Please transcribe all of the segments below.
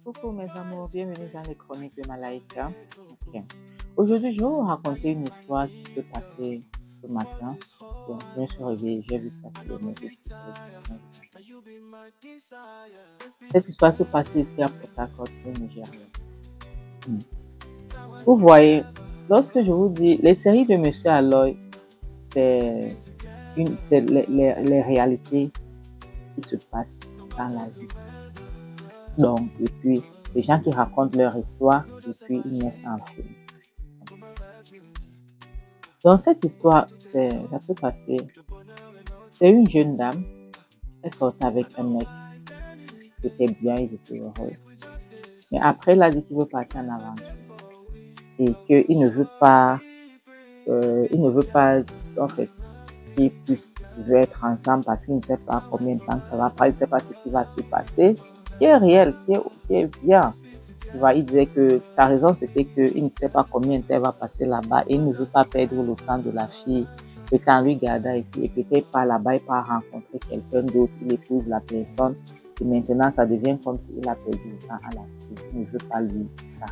Coucou mes amours, bienvenue dans les chroniques de Malaika. Ok. Aujourd'hui, je vais vous raconter une histoire qui s'est passée ce matin. Donc, je me suis réveillée, j'ai vu ça sur le médias. Cette histoire s'est passée ici à Port Harcourt, au Nigeria. Vous voyez, lorsque je vous dis les séries de Monsieur Aloy, c'est les réalités qui se passent dans la vie. Donc, et puis, les gens qui racontent leur histoire, et puis ils naissent en film. Dans cette histoire, ça s'est passé. C'est une jeune dame, elle sortait avec un mec, qui était bien, ils étaient heureux. Mais après, il a dit qu'il veut partir en aventure. Et qu'il ne veut pas, en fait, qu'ils puissent être ensemble parce qu'il ne sait pas combien de temps ça va prendre, il ne sait pas ce qui va se passer, qui est réel, qui est bien. Tu vois, il disait que sa raison, c'était qu'il ne sait pas combien de temps elle va passer là-bas et il ne veut pas perdre le temps de la fille. Peut-être en lui gardant ici et peut-être pas là-bas, il va rencontrer quelqu'un d'autre, il épouse la personne et maintenant ça devient comme s'il a perdu le temps à la fille. Il ne veut pas lui ça.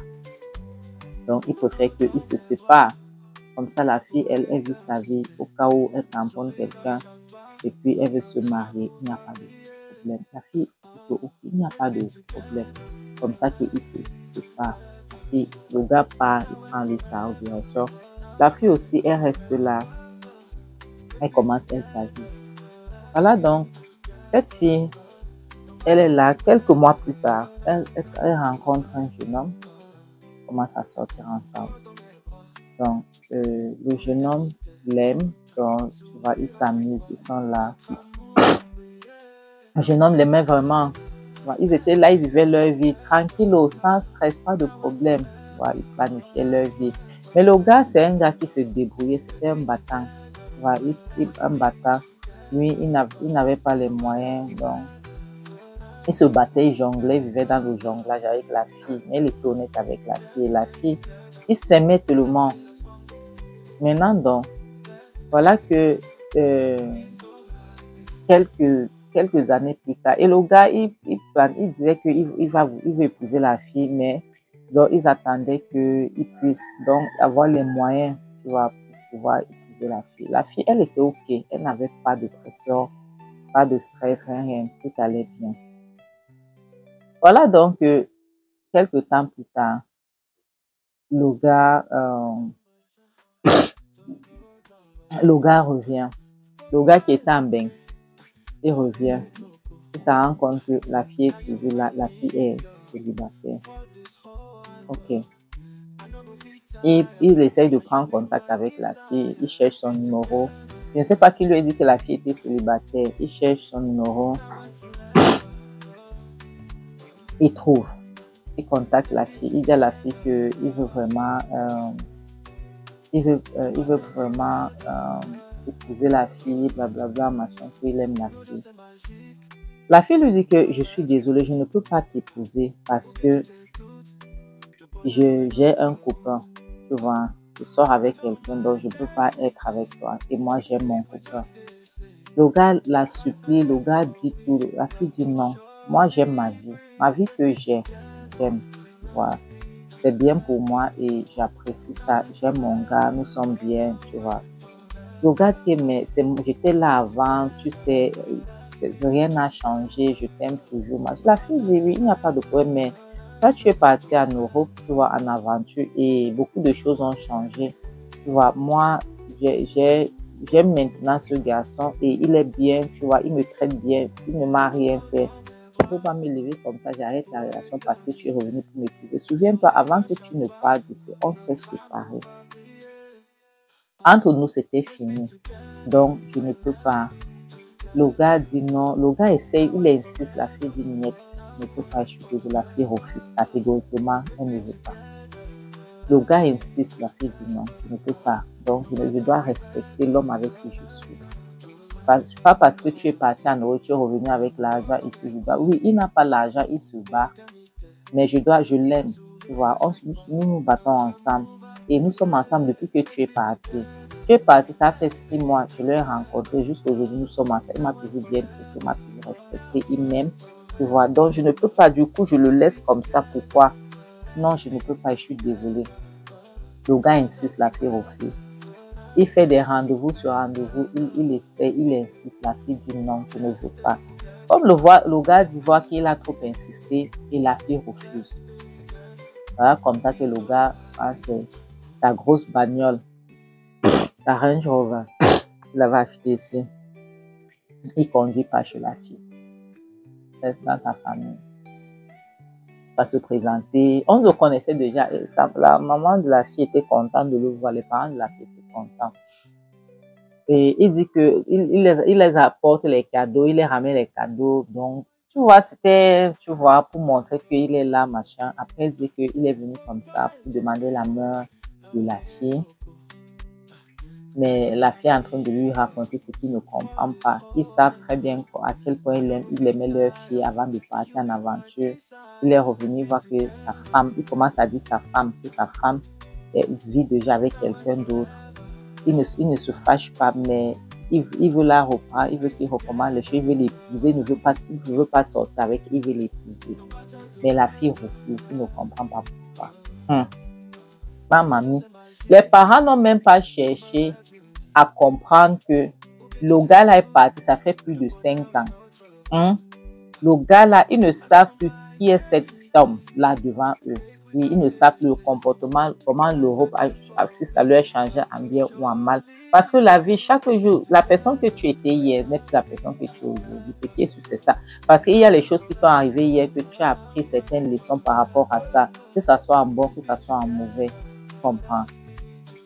Donc, il préfère qu'il se sépare. Comme ça, la fille, elle vit sa vie au cas où elle tamponne quelqu'un et puis elle veut se marier. Il n'y a pas de problème. La fille, il n'y a pas de problème. Comme ça qu'il se sépare. Et le gars part, il prend lui sa direction. La fille aussi, elle reste là. Elle commence sa vie. Voilà donc, cette fille, elle est là. Quelques mois plus tard, elle rencontre un jeune homme. Commence à sortir ensemble. Donc, le jeune homme l'aime, donc tu vois, ils s'amusent, ils sont là. Le jeune homme l'aimait vraiment. Tu vois, ils étaient là, ils vivaient leur vie tranquille, sans stress, pas de problème. Tu vois, ils planifiaient leur vie. Mais le gars, c'est un gars qui se débrouillait, c'était un battant. Tu vois, un battant. Lui, il n'avait pas les moyens, donc il se battait, il jonglait, il vivait dans le jonglage avec la fille. Mais il était honnête avec la fille. Et la fille, il s'aimait tellement. Maintenant, donc, voilà que quelques années plus tard, et le gars, il disait qu'il veut épouser la fille, mais donc, ils attendaient qu'il puisse donc avoir les moyens, tu vois, pour pouvoir épouser la fille. La fille, elle était OK, elle n'avait pas de pression, pas de stress, rien, tout allait bien. Voilà donc, quelques temps plus tard, le gars revient. Le gars qui était en bain, il revient. Il se rend compte que la fille est toujours là, la fille est célibataire. Ok. Et il essaye de prendre contact avec la fille, il cherche son numéro. Je ne sais pas qui lui a dit que la fille était célibataire. Il cherche son numéro. Il trouve. Il contacte la fille. Il dit à la fille qu'il veut vraiment épouser la fille, blablabla, machin, qu'il aime la fille. La fille lui dit que je suis désolée, je ne peux pas t'épouser parce que j'ai un copain, tu vois, je sors avec quelqu'un, donc je ne peux pas être avec toi. Et moi, j'aime mon copain. Le gars la supplie, le gars dit tout, la fille dit non. Moi, j'aime ma vie que j'aime, tu vois. C'est bien pour moi et j'apprécie ça. J'aime mon gars, nous sommes bien, tu vois. Le gars dit, mais j'étais là avant, tu sais, rien n'a changé, je t'aime toujours. La fille dit, oui, il n'y a pas de problème, mais toi, tu es parti en Europe, tu vois, en aventure et beaucoup de choses ont changé. Tu vois, moi, j'aime maintenant ce garçon et il est bien, tu vois, il me traite bien, il ne m'a rien fait. Je ne peux pas me lever comme ça, j'arrête la relation parce que tu es revenu pour m'épouser. Souviens-toi, avant que tu ne partes d'ici, on s'est séparés. Entre nous, c'était fini. Donc, je ne peux pas. Le gars dit non. Le gars essaye, il insiste. La fille dit niet. Je ne peux pas, je suis désolée. La fille refuse catégoriquement. Elle ne veut pas. Le gars insiste. La fille dit non, je ne peux pas. Donc, je dois respecter l'homme avec qui je suis. Pas parce que tu es parti en Europe, tu es revenu avec l'argent et que je dois. Oui, il n'a pas l'argent, il se bat. Mais je l'aime. Tu vois, nous nous battons ensemble. Et nous sommes ensemble depuis que tu es parti. Tu es parti, ça fait 6 mois, je l'ai rencontré, jusqu'aujourd'hui, nous sommes ensemble. Il m'a toujours bien traité, il m'a toujours respecté, il m'aime, tu vois. Donc, je ne peux pas, du coup, je le laisse comme ça. Pourquoi? Non, je ne peux pas, je suis désolée. Le gars insiste, la fille refuse. Il fait des rendez-vous sur rendez-vous, il essaie, il insiste, la fille dit non, je ne veux pas. Comme le gars dit voir qu'il a trop insisté et la fille refuse. Voilà comme ça que le gars a sa grosse bagnole, sa Range Rover, il avait acheté ici. Il conduit pas chez la fille. C'est dans sa famille. Il va se présenter. On se connaissait déjà. La maman de la fille était contente de le voir. Les parents de la fille étaient contents. Et il dit que il les apporte les cadeaux, il les ramène les cadeaux. Donc, tu vois, c'était, tu vois, pour montrer qu'il est là, machin. Après, il dit qu'il est venu comme ça pour demander la main de la fille. Mais la fille est en train de lui raconter ce qu'il ne comprend pas. Ils savent très bien à quel point il aimait leur fille avant de partir en aventure. Il est revenu voir que sa femme, il commence à dire que sa femme vit déjà avec quelqu'un d'autre. Il ne se fâche pas, mais il veut la reprendre, il veut qu'il recommande les choses, il veut l'épouser, il ne veut pas sortir avec, il veut l'épouser. Mais la fille refuse, il ne comprend pas pourquoi. Ma mamie, les parents n'ont même pas cherché à comprendre que le gars là est parti, ça fait plus de 5 ans. Le gars là, ils ne savent plus qui est cet homme là devant eux. Oui, ils ne savent plus le comportement, comment l'Europe, si ça lui a changé en bien ou en mal. Parce que la vie, chaque jour, la personne que tu étais hier n'est plus la personne que tu es aujourd'hui. Ce qui est sûr, c'est ça. Parce qu'il y a les choses qui t'ont arrivé hier, que tu as appris certaines leçons par rapport à ça. Que ça soit en bon, que ça soit en mauvais. Tu comprends?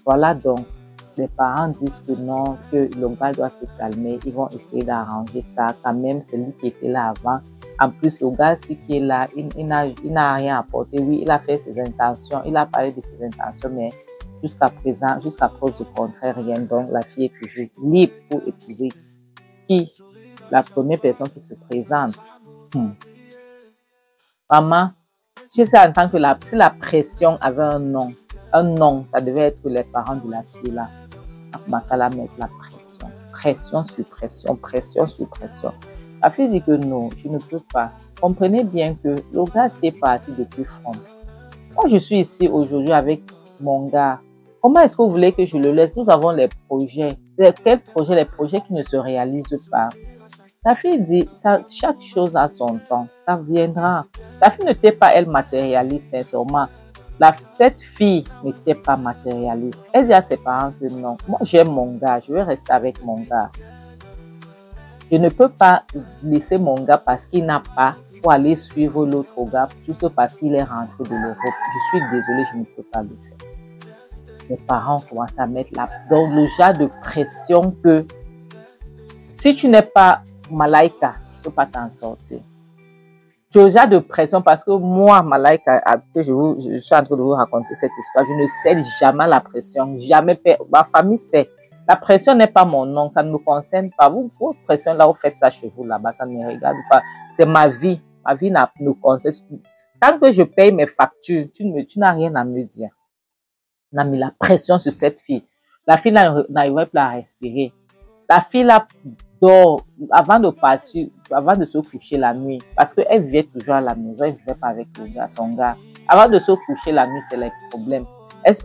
Voilà donc. Les parents disent que non, que le gars doit se calmer. Ils vont essayer d'arranger ça. Quand même, c'est lui qui était là avant. En plus, le gars aussi qui est là, il n'a rien apporté. Oui, il a fait ses intentions. Il a parlé de ses intentions, mais jusqu'à présent, jusqu'à preuve du contraire, rien. Donc, la fille est toujours libre pour épouser qui? La première personne qui se présente. Maman, je sais en tant que si la pression avait un nom, ça devait être les parents de la fille là. Ça la mettre la pression. Pression sur pression, pression sur pression. La fille dit que non, je ne peux pas. Comprenez bien que le gars c'est parti depuis front. Moi, je suis ici aujourd'hui avec mon gars. Comment est-ce que vous voulez que je le laisse? Nous avons les projets. Quels projets? Les projets qui ne se réalisent pas. La fille dit, chaque chose a son temps. Ça viendra. La fille n'était pas, elle, matérialiste, sincèrement. Cette fille n'était pas matérialiste. Elle dit à ses parents que non, moi j'aime mon gars, je vais rester avec mon gars. Je ne peux pas laisser mon gars parce qu'il n'a pas pour aller suivre l'autre gars juste parce qu'il est rentré de l'Europe. Je suis désolée, je ne peux pas le faire. Ses parents commencent à mettre donc le genre de pression que si tu n'es pas Malaika, tu ne peux pas t'en sortir. Déjà de pression parce que moi, Malaika, que je suis en train de vous raconter cette histoire, je ne cède jamais la pression, jamais. Ma famille sait. La pression n'est pas mon nom, ça ne me concerne pas. Votre pression là, vous faites ça chez vous là-bas, ça ne me regarde pas. C'est ma vie. Ma vie ne concerne. Tant que je paye mes factures, tu n'as rien à me dire. On a mis la pression sur cette fille. La fille n'arrivait plus à respirer. La fille là dort avant de partir, avant de se coucher la nuit, parce qu'elle vivait toujours à la maison, elle ne vivait pas avec le gars, son gars. Avant de se coucher la nuit, c'est les problèmes.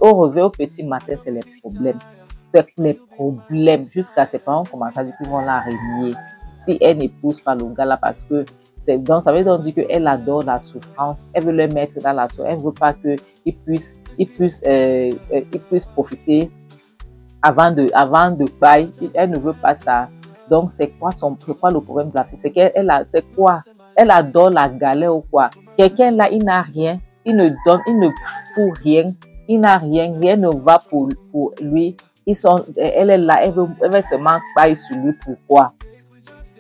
Au réveil au petit matin, c'est les problèmes. C'est les problèmes. Jusqu'à ses parents commencent à dire qu'ils vont la renier si elle n'épouse pas le gars là, parce que donc ça veut dire qu'elle adore la souffrance. Elle veut le mettre dans la souffrance. Elle ne veut pas qu'il puisse profiter avant de bailler. Elle ne veut pas ça. Donc, c'est quoi le problème de la fille? C'est elle adore la galère ou quoi? Quelqu'un là, il n'a rien, il ne fout rien, il n'a rien, rien ne va pour lui. Elle est là, elle veut seulement bailler sur lui. Pourquoi?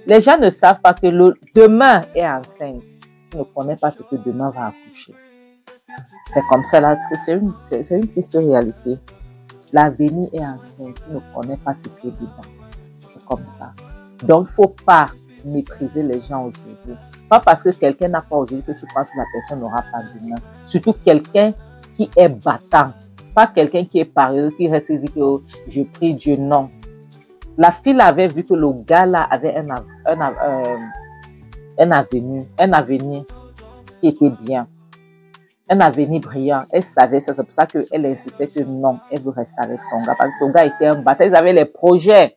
Les gens ne savent pas que demain est enceinte. Tu ne connais pas ce que demain va accoucher. C'est comme ça, là, c'est une triste réalité. L'avenir est enceinte, tu ne connais pas ce qui est dedans. C'est comme ça. Donc, il ne faut pas mépriser les gens aujourd'hui. Pas parce que quelqu'un n'a pas aujourd'hui que tu penses que la personne n'aura pas demain. Surtout quelqu'un qui est battant. Pas quelqu'un qui est paresseux, qui reste et dit que oh, je prie Dieu, non. La fille avait vu que le gars là avait un avenir qui était bien, un avenir brillant. Elle savait ça, c'est pour ça qu'elle insistait que non, elle veut rester avec son gars. Parce que son gars était un bâtard, ils avaient les projets.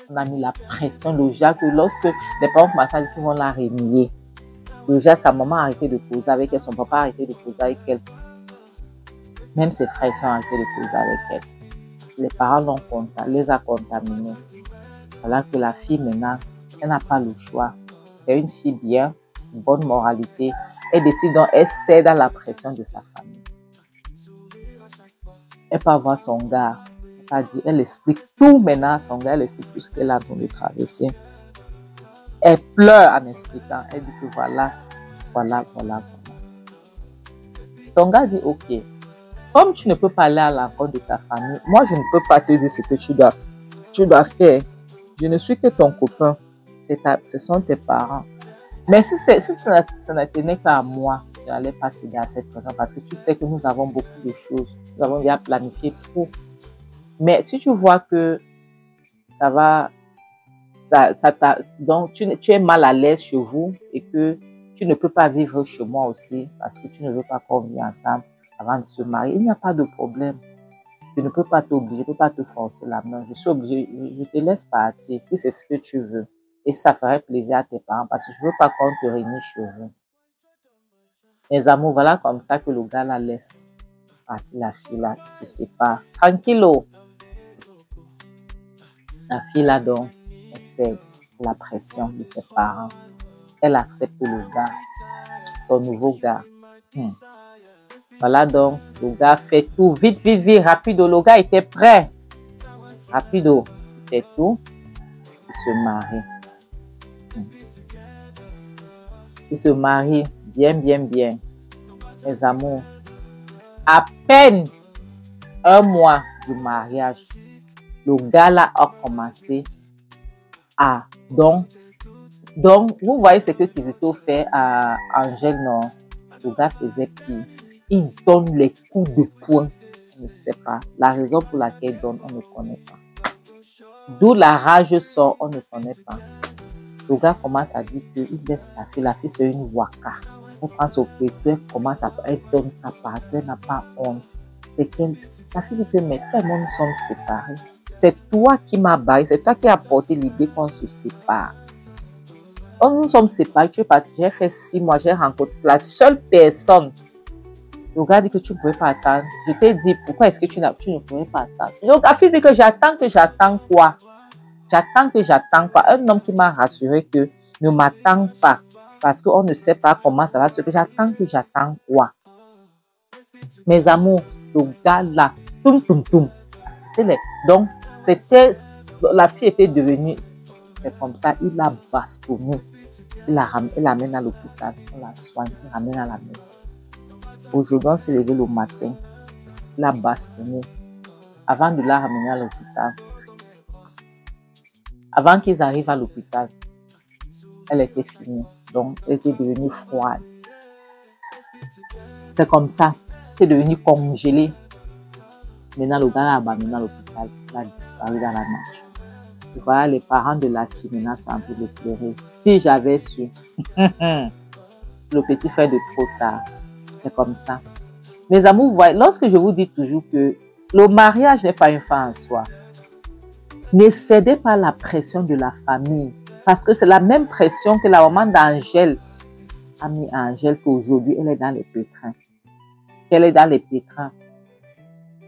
On a mis la pression déjà que lorsque les parents commençaient à dire qu'ils vont la renier, déjà sa maman a arrêté de causer avec elle, son papa a arrêté de causer avec elle. Même ses frères sont arrêtés de causer avec elle. Les parents les a contaminés. Voilà que la fille maintenant, elle n'a pas le choix. C'est une fille bien, une bonne moralité. Elle décide donc, elle cède à la pression de sa famille. Elle peut voir son gars. Elle explique tout maintenant à son gars. Elle explique tout ce qu'elle a de traverser. Elle pleure en expliquant. Elle dit que voilà. Son gars dit ok. Comme tu ne peux pas aller à l'encontre de ta famille, moi je ne peux pas te dire ce que tu dois faire. Je ne suis que ton copain. Ce sont tes parents. Mais si ça ne tenait qu'à moi, je n'allais pas céder à cette pression parce que tu sais que nous avons beaucoup de choses. Nous avons déjà planifié tout. Mais si tu vois que ça va, donc tu es mal à l'aise chez vous et que tu ne peux pas vivre chez moi aussi parce que tu ne veux pas qu'on vive ensemble avant de se marier, il n'y a pas de problème. Je ne peux pas t'obliger, je ne peux pas te forcer la main. Je suis obligée, je te laisse partir si c'est ce que tu veux. Et ça ferait plaisir à tes parents parce que je ne veux pas qu'on te réunisse chez vous. Mes amours, voilà comme ça que le gars la laisse partir, la fille là, qui se sépare. Tranquillo. La fille là donc, elle cède à la pression de ses parents. Elle accepte le gars, son nouveau gars. Voilà donc, le gars fait tout vite, rapido. Le gars était prêt. Rapido, il fait tout. Il se marie. Il se marie bien. Mes amours, à peine un mois du mariage, le gars là a commencé à... Donc, vous voyez ce que Kizito fait à Angèle, non? Le gars faisait pire. Il donne les coups de poing. On ne sait pas. La raison pour laquelle il donne, on ne connaît pas. D'où la rage sort, on ne connaît pas. Le gars commence à dire qu'il laisse la fille. La fille, c'est une waka. Elle prend son pétou, elle commence à... Elle donne sa part. Elle n'a pas honte. C'est qu'elle... La fille dit que, mais tout le monde, nous sommes séparés. C'est toi qui m'as barré. C'est toi qui as apporté l'idée qu'on se sépare. Nous sommes séparés. Tu es parti. J'ai fait 6 mois. J'ai rencontré la seule personne. Le gars dit que tu ne pouvais pas attendre. Je t'ai dit, pourquoi est-ce que tu ne pouvais pas attendre? Donc, la fille dit que j'attends quoi? J'attends quoi? Un homme qui m'a rassuré que ne m'attend pas. Parce qu'on ne sait pas comment ça va se faire. J'attends quoi? Mes amours, le gars là, toum. Donc, la fille était devenue, c'est comme ça, il l'a bastonné. Il l'amène à l'hôpital, on la soigne, il l'amène à la maison. Aujourd'hui, on s'est levé le matin, il l'a bastonné. Avant de la ramener à l'hôpital, avant qu'ils arrivent à l'hôpital, elle était finie. Donc, elle était devenue froide. C'est comme ça, elle est devenue congelée. Maintenant, le gars l'a abandonné à l'hôpital, il a disparu dans la nature. Et voilà, les parents de la fille maintenant sont en train de pleurer. Si j'avais su, le petit frère de trop tard, c'est comme ça. Mes amours, vous voyez, lorsque je vous dis toujours que le mariage n'est pas une fin en soi, ne cédez pas à la pression de la famille. Parce que c'est la même pression que la maman d'Angèle a mis à Angèle qu'aujourd'hui, elle est dans les pétrins. Elle est dans les pétrins.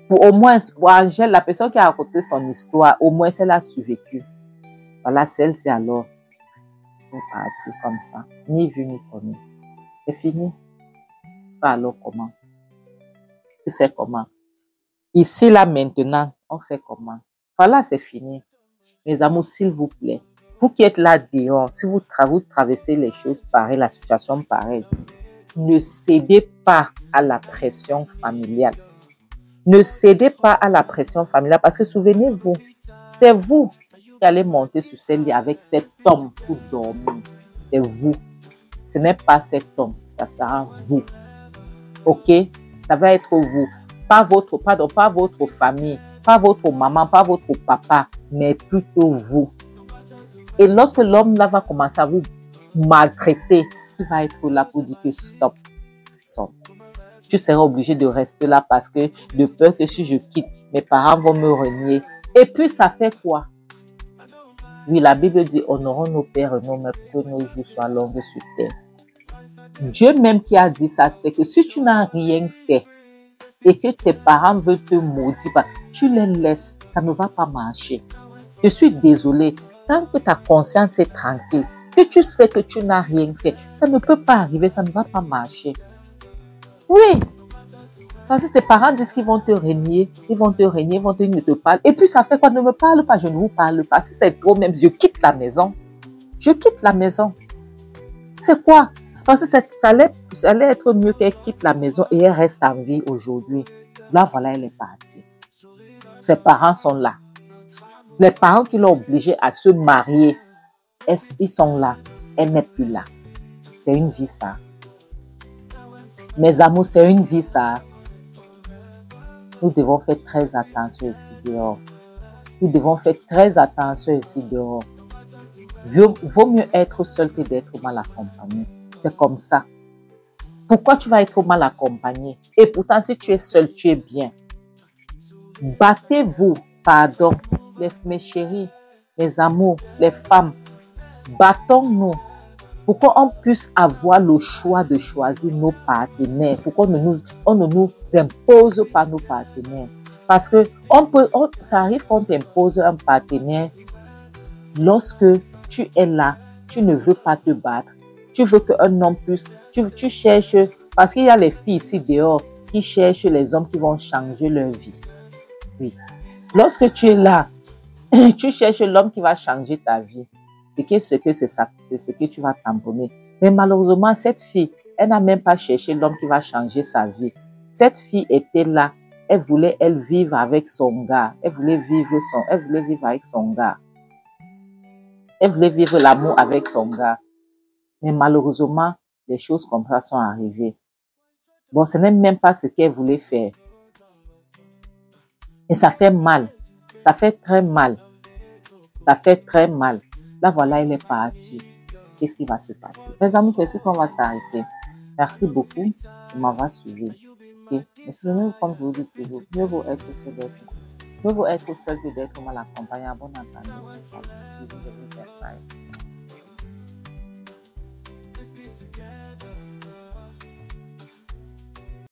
Au moins, pour Angèle, la personne qui a raconté son histoire, au moins, elle a survécu. Voilà, celle-ci alors, elle est partie comme ça. Ni vu, ni connu. C'est fini. Ça alors comment? Tu sais comment? Ici, là, maintenant, on fait comment? Voilà, c'est fini. Mes amours, s'il vous plaît, vous qui êtes là dehors, si vous traversez les choses pareilles, la situation pareille, ne cédez pas à la pression familiale. Ne cédez pas à la pression familiale parce que souvenez-vous, c'est vous qui allez monter sur cette lit avec cet homme pour dormir. C'est vous. Ce n'est pas cet homme, ça sera vous. Ok? Ça va être vous. pas votre, pardon, pas votre famille, pas votre maman, pas votre papa, mais plutôt vous. Et lorsque l'homme là va commencer à vous maltraiter, qui va être là pour dire que stop, stop. Tu seras obligé de rester là parce que de peur que si je quitte, mes parents vont me renier. Et puis ça fait quoi? Oui, la Bible dit honorons nos pères et nos mères pour que nos jours soient longs sur terre. Dieu même qui a dit ça, c'est que si tu n'as rien fait et que tes parents veulent te maudire, tu les laisses, ça ne va pas marcher. Je suis désolée, tant que ta conscience est tranquille, que tu sais que tu n'as rien fait, ça ne peut pas arriver, ça ne va pas marcher. Oui, parce que tes parents disent qu'ils vont te régner, ils vont te régner, ils vont te dire ne te parle. Et puis ça fait quoi? Ne me parle pas, je ne vous parle pas. Si c'est trop même, je quitte la maison. Je quitte la maison. C'est quoi? Parce que ça allait être mieux qu'elle quitte la maison et elle reste en vie aujourd'hui. Là, voilà, elle est partie. Ses parents sont là. Les parents qui l'ont obligée à se marier, ils sont là. Elle n'est plus là. C'est une vie, ça. Mes amours, c'est une vie, ça. Nous devons faire très attention ici dehors. Nous devons faire très attention ici dehors. Vaut mieux être seul que d'être mal accompagné. C'est comme ça. Pourquoi tu vas être mal accompagné? Et pourtant, si tu es seul, tu es bien. Battez-vous, pardon, mes chéris, mes amours, les femmes. Battons-nous pour qu'on puisse avoir le choix de choisir nos partenaires, pour qu'on ne nous impose pas nos partenaires. Parce que ça arrive qu'on t'impose un partenaire lorsque tu es là, tu ne veux pas te battre, tu veux qu'un homme puisse, tu cherches, parce qu'il y a les filles ici dehors qui cherchent les hommes qui vont changer leur vie. Oui. Lorsque tu es là, tu cherches l'homme qui va changer ta vie. C'est ce que tu vas tamponner. Mais malheureusement, cette fille, elle n'a même pas cherché l'homme qui va changer sa vie. Cette fille était là. Elle voulait, vivre avec son gars. Elle voulait vivre avec son gars. Elle voulait vivre l'amour avec son gars. Mais malheureusement, des choses comme ça sont arrivées. Bon, ce n'est même pas ce qu'elle voulait faire. Et ça fait mal. Ça fait très mal. Ça fait très mal. Là, voilà, elle est partie. Qu'est-ce qui va se passer? Les amis, c'est ici qu'on va s'arrêter. Merci beaucoup de m'avoir suivi. Okay? Mais comme je vous dis toujours, mieux vaut être seul que d'être mal accompagné. Bon entendez. Je vous aime.